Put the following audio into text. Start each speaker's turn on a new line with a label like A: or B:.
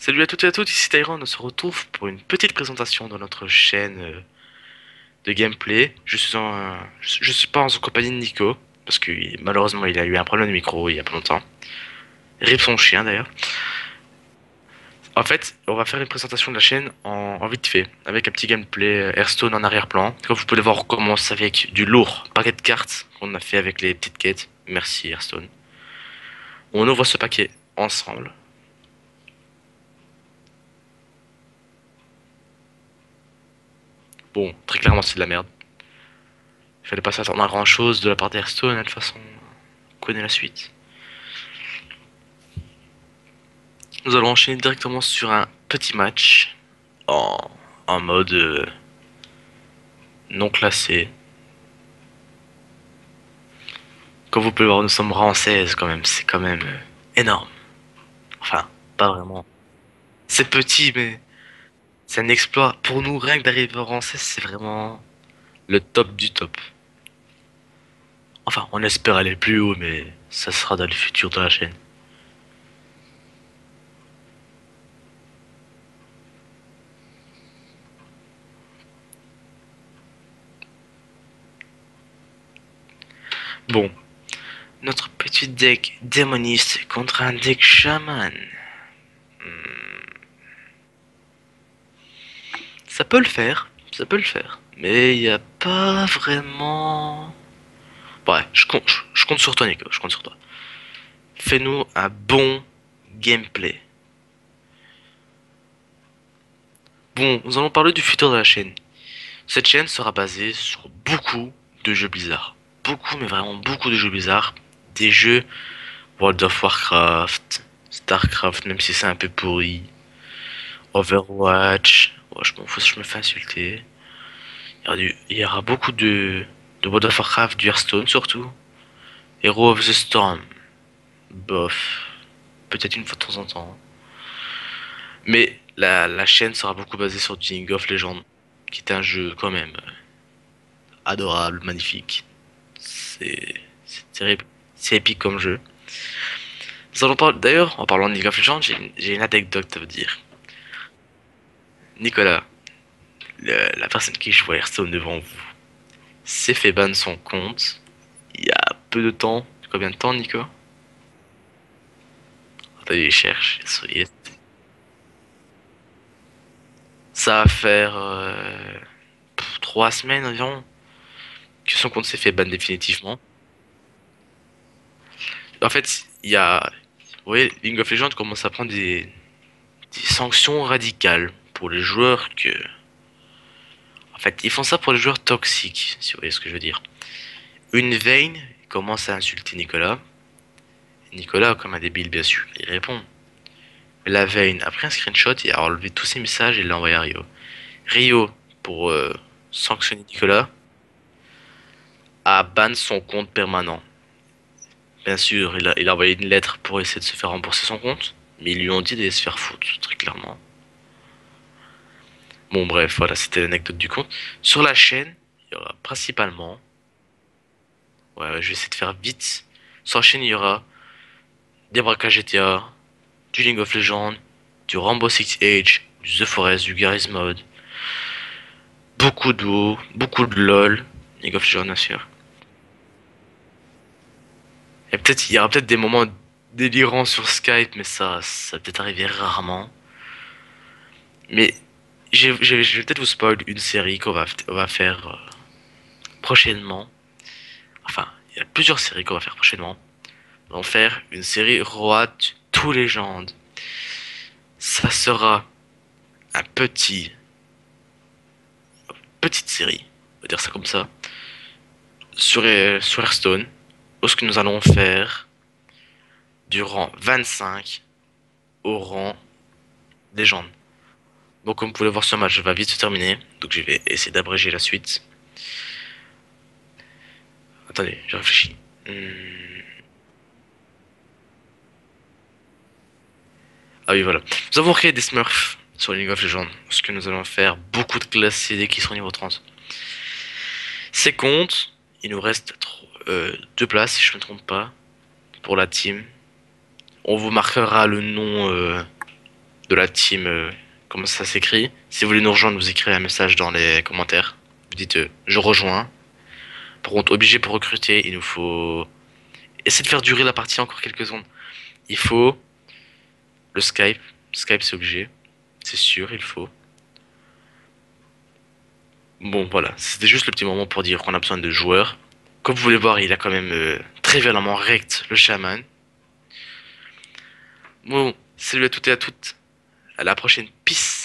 A: Salut à toutes et à tous, ici Tyron, on se retrouve pour une petite présentation de notre chaîne de gameplay. Je suis pas en compagnie de Nico, parce que malheureusement il a eu un problème de micro il y a pas longtemps. Rip son chien d'ailleurs. En fait, on va faire une présentation de la chaîne en vite fait, avec un petit gameplay Hearthstone en arrière-plan. Comme vous pouvez voir, on commence avec du lourd paquet de cartes qu'on a fait avec les petites quêtes. Merci Hearthstone. On ouvre ce paquet ensemble. Bon, très clairement c'est de la merde. Il fallait pas s'attendre à grand chose de la part d'Hearthstone, de toute façon, on connaît la suite. Nous allons enchaîner directement sur un petit match en, en mode non classé. Comme vous pouvez le voir, nous sommes rang 16 quand même, c'est quand même énorme. Enfin, pas vraiment. C'est petit, mais c'est un exploit. Pour nous, rien que d'arriver au rang 16, c'est vraiment le top du top. Enfin, on espère aller plus haut, mais ça sera dans le futur de la chaîne. Bon, notre petit deck démoniste contre un deck chaman. Ça peut le faire, ça peut le faire. Mais il n'y a pas vraiment. Ouais, je compte sur toi, Nico, je compte sur toi. Fais-nous un bon gameplay. Bon, nous allons parler du futur de la chaîne. Cette chaîne sera basée sur beaucoup de jeux bizarres. Beaucoup, mais vraiment beaucoup de jeux bizarres. Des jeux World of Warcraft, Starcraft, même si c'est un peu pourri. Overwatch. Ouais, je m'en fous si je me fais insulter. Il y aura beaucoup de World of Warcraft, du Hearthstone surtout. Hero of the Storm. Bof. Peut-être une fois de temps en temps. Mais la chaîne sera beaucoup basée sur du League of Legends, qui est un jeu quand même adorable, magnifique. C'est terrible. C'est épique comme jeu. Nous allons parler, d'ailleurs, en parlant de League of Legends, j'ai une anecdote à vous dire. Nicolas, la personne qui joue à Hearthstone devant vous, s'est fait ban son compte il y a peu de temps. Combien de temps, Nico? Attendez, il cherche. Ça va faire 3 semaines environ que son compte s'est fait ban définitivement. En fait, il y a. Vous voyez, League of Legends commence à prendre des sanctions radicales pour les joueurs que. En fait, ils font ça pour les joueurs toxiques, si vous voyez ce que je veux dire. Une Vayne commence à insulter Nicolas. Nicolas, comme un débile, bien sûr, il répond. La Vayne a pris un screenshot et a enlevé tous ses messages et l'a envoyé à Rio. Rio, pour sanctionner Nicolas, a ban son compte permanent. Bien sûr, il a envoyé une lettre pour essayer de se faire rembourser son compte, mais ils lui ont dit d'aller se faire foutre, très clairement. Bon, bref, voilà, c'était l'anecdote du compte. Sur la chaîne, il y aura principalement. Ouais, je vais essayer de faire vite. Sur la chaîne, il y aura des braquages GTA, du League of Legends, du Rainbow Six Siege, du The Forest, du Garry's Mod, beaucoup de WoW, beaucoup de LoL, League of Legends bien sûr. Et peut-être, il y aura peut-être des moments délirants sur Skype, mais ça va peut-être arriver rarement. Mais je vais peut-être vous spoil une série on va faire prochainement. Enfin, il y a plusieurs séries qu'on va faire prochainement. On va faire une série Roi de tous légendes. Ça sera un petite série, on va dire ça comme ça, sur Hearthstone, où ce que nous allons faire du rang 25 au rang légende. Donc comme vous pouvez le voir, ce match va vite se terminer, donc je vais essayer d'abréger la suite. Attendez, je réfléchis. Ah oui, voilà. Nous avons créé des Smurfs sur League of Legends, ce que nous allons faire beaucoup de classes CD qui seront niveau 30. Ces comptes, il nous reste 2 places si je ne me trompe pas pour la team. On vous marquera le nom de la team, comment ça s'écrit. Si vous voulez nous rejoindre, vous écrivez un message dans les commentaires. Vous dites je rejoins. Par contre, obligé pour recruter, il nous faut essayer de faire durer la partie encore quelques secondes. Il faut le Skype. Skype, c'est obligé. C'est sûr, il faut. Bon, voilà. C'était juste le petit moment pour dire qu'on a besoin de joueurs. Comme vous voulez voir, il a quand même très violemment rect le chaman. Bon, salut à toutes et à toutes. À la prochaine. Peace.